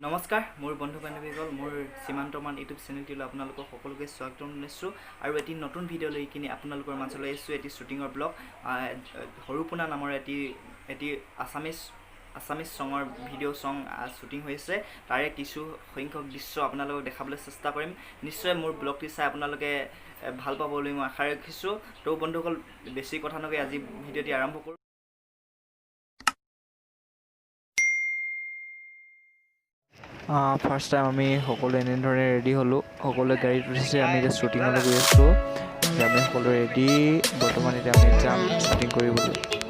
নমস্কাৰ মোৰ বন্ধু বান্ধৱীসকল মোৰ সীমান্তমান ইউটিউব চেনেলটিলৈ আপোনালোকক সকলোকে স্বাগতম জনাইছোঁ আৰু এটি নতুন ভিডিঅ' লৈ কিনে আপোনালোকৰ মাজলৈ আহিছোঁ এটি শ্বুটিঙৰ ব্লগ হৰুপুনা নামৰ এটি আছামিজ ছঙৰ ভিডিঅ' ছং শ্বুটিং হৈছে তাৰে কিছু সংখ্যক দৃশ্য আপোনালোকক দেখাবলৈ চেষ্টা কৰিম নিশ্চয় মোৰ ব্লগটি চাই আপোনালোকে ভাল পাবলৈ মই আশা ৰাখিছোঁ তো বন্ধুসকল বেছি কথা নকৈ আজি ভিডিঅ'টি আৰম্ভ কৰোঁ ফাৰ্ষ্ট টাইম আমি সকলোৱে এনেধৰণে ৰেডি হ'লোঁ সকলোৱে গাড়ীত উঠিছে আমি এতিয়া শ্বুটিঙলৈ গৈ আছোঁ আমি সকলোৱে ৰেডি বৰ্তমান এতিয়া আমি যাম শ্বুটিং কৰিবলৈ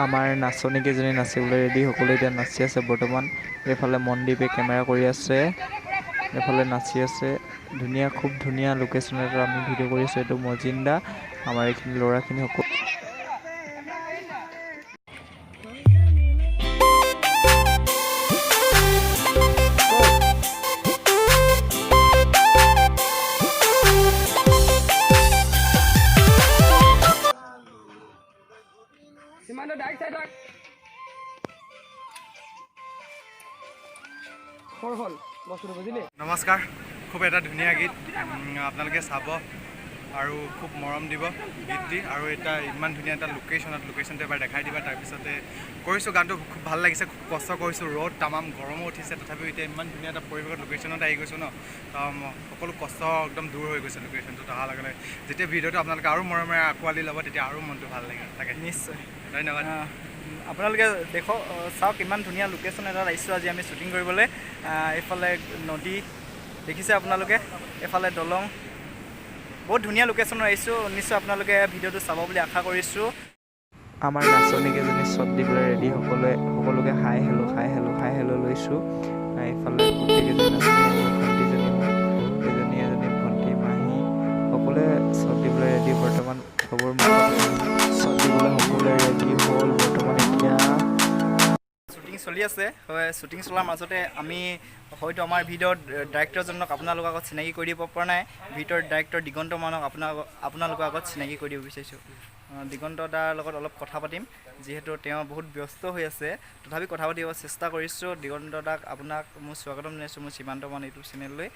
আমাৰ নাচনীকেইজনী নাচিবলৈ ৰেডি সকলোৱে এতিয়া নাচি আছে বৰ্তমান এইফালে মনদ্বীপে কেমেৰা কৰি আছে এইফালে নাচি আছে ধুনীয়া খুব ধুনীয়া লোকেশ্যন এটা আমি ভিডিঅ' কৰি আছোঁ এইটো মজিন্দা আমাৰ এইখিনি ল'ৰাখিনি সকলো নমস্কাৰ খুব এটা ধুনীয়া গীত আপোনালোকে চাব আৰু খুব মৰম দিব গীতটি আৰু এটা ইমান ধুনীয়া এটা লোকেশ্যনটো এবাৰ দেখাই দিবা তাৰপিছতে কৰিছোঁ গানটো খুব ভাল লাগিছে খুব কষ্ট কৰিছোঁ ৰ'দ তামাম গৰমো উঠিছে তথাপিও এতিয়া ইমান ধুনীয়া এটা পৰিৱেশত লোকেশ্যনত আহি গৈছোঁ ন সকলো কষ্ট একদম দূৰ হৈ গৈছে লোকেশ্যনটোত অহাৰ লগে লগে যেতিয়া ভিডিঅ'টো আপোনালোকে আৰু মৰমেৰে আঁকোৱালি ল'ব তেতিয়া আৰু মনটো ভাল লাগে তাকে নিশ্চয় ধন্যবাদ আপোনালোকে দেখক চাওক ইমান ধুনীয়া লোকেশ্যন এটাত আহিছোঁ আজি আমি শ্বুটিং কৰিবলৈ এইফালে নদী দেখিছে আপোনালোকে এইফালে দলং বহুত ধুনীয়া লোকেশ্যনত আহিছোঁ নিশ্চয় আপোনালোকে ভিডিঅ'টো চাব বুলি আশা কৰিছোঁ আমাৰ নাচনীকেইজনী শ্বট দিবলৈ ৰেডি সকলোকে হাই হেল্ল' লৈছোঁ এইফালে গোটেইকেইজনী নাচনী ভণ্টিজনী এজনী ভণ্টি মাহী সকলোৱে শ্বট দিবলৈ ৰেডি বৰ্তমান খবৰ শ্বট দিবলৈ সকলোৱে ৰেডি হ'ল বৰ্তমান এতিয়া শ্বুটিং চলি আছে হয় শ্বুটিং চলাৰ মাজতে আমি হয়তো আমাৰ ভিডিঅ'ৰ ডাইৰেক্টৰজনক আপোনালোকৰ আগত চিনাকি কৰি দিব পৰা নাই ভিডিঅ'ৰ ডাইৰেক্টৰ দিগন্ত মানক আপোনালোকৰ আগত চিনাকি কৰি দিব বিচাৰিছোঁ দিগন্ত দাৰ লগত অলপ কথা পাতিম যিহেতু তেওঁ বহুত ব্যস্ত হৈ আছে তথাপি কথা পাতিব চেষ্টা কৰিছোঁ দিগন্ত দাক আপোনাক মই স্বাগতম জনাইছোঁ মোৰ সীমান্তমান ইউটিউব চেনেললৈ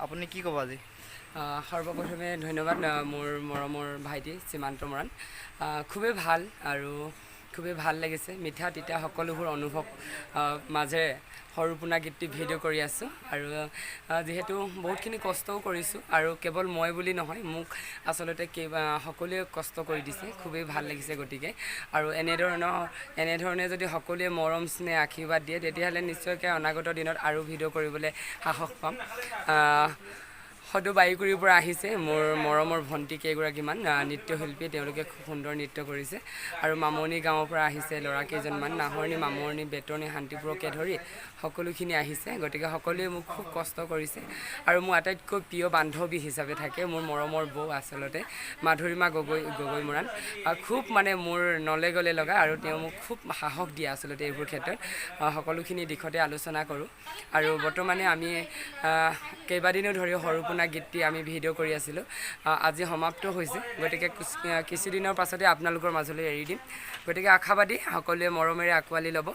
আপুনি কি ক'ব আজি সৰ্বপ্ৰথমে ধন্যবাদ মোৰ মৰমৰ ভাইটি সীমান্ত মৰাণ খুবেই ভাল আৰু খুবেই ভাল লাগিছে মিঠা তিতা সকলোবোৰ অনুভৱ মাজেৰে হৰুপুনা গীতটি ভিডিঅ' কৰি আছোঁ আৰু যিহেতু বহুতখিনি কষ্টও কৰিছোঁ আৰু কেৱল মই বুলি নহয় মোক আচলতে সকলোৱে কষ্ট কৰি দিছে খুবেই ভাল লাগিছে গতিকে আৰু এনেধৰণে যদি সকলোৱে মৰম স্নেহ আশীৰ্বাদ দিয়ে তেতিয়াহ'লে নিশ্চয়কৈ অনাগত দিনত আৰু ভিডিঅ' কৰিবলৈ সাহস পাম সদুবায়ুকুৰিৰ পৰা আহিছে মোৰ মৰমৰ ভণ্টি কেইগৰাকীমান নৃত্যশিল্পী তেওঁলোকে খুব সুন্দৰ নৃত্য কৰিছে আৰু মামনি গাঁৱৰ পৰা আহিছে ল'ৰা কেইজনমান নাহৰণি মামৰণি বেতৰণি শান্তিপুৰকে ধৰি সকলোখিনি আহিছে গতিকে সকলোৱে মোক খুব কষ্ট কৰিছে আৰু মোৰ আটাইতকৈ প্ৰিয় বান্ধৱী হিচাপে থাকে মোৰ মৰমৰ বৌ আচলতে মাধুৰীমা গগৈ মৰাণ খুব মানে মোৰ নলে গলে লগা আৰু তেওঁ মোক খুব সাহস দিয়ে আচলতে এইবোৰ ক্ষেত্ৰত সকলোখিনি দিশতে আলোচনা কৰোঁ আৰু বৰ্তমানে আমি কেইবাদিনো ধৰি হৰুপুনা গীতটি আমি ভিডিঅ' কৰি আছিলোঁ আজি সমাপ্ত হৈছে গতিকে কিছুদিনৰ পাছতে আপোনালোকৰ মাজলৈ এৰি দিম গতিকে আশাবাদী সকলোৱে মৰমেৰে আঁকোৱালি ল'ব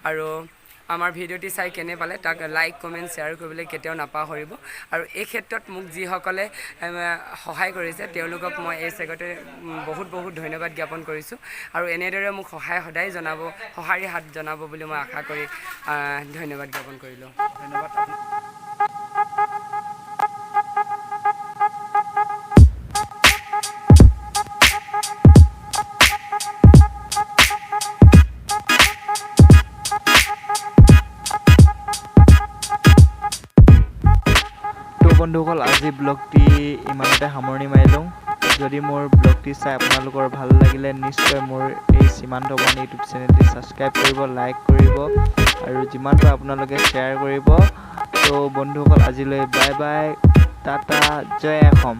আৰু আমাৰ ভিডিঅ'টি চাই কেনে পালে তাক লাইক কমেণ্ট শ্বেয়াৰ কৰিবলৈ কেতিয়াও নাপাহৰিব আৰু এই ক্ষেত্ৰত মোক যিসকলে সহায় কৰিছে তেওঁলোকক মই এই চেগতে বহুত ধন্যবাদ জ্ঞাপন কৰিছোঁ আৰু এনেদৰে মোক সহায় সদায় জনাব সঁহাৰি হাত জনাব বুলি মই আশা কৰি ধন্যবাদ জ্ঞাপন কৰিলোঁ ধন্যবাদ। বন্ধুসকল আজি ব্লগটি ইমানতে সামৰণি মাৰি লওঁ যদি মোৰ ব্লগটি চাই আপোনালোকৰ ভাল লাগিলে নিশ্চয় মোৰ এই সীমান্ত বন ইউটিউব চেনেলটি ছাবস্ক্ৰাইব কৰিব লাইক কৰিব আৰু যিমান পাৰে আপোনালোকে শ্বেয়াৰ কৰিব তো বন্ধুসকল আজিলৈ বাই বাই টাটা জয় অসম।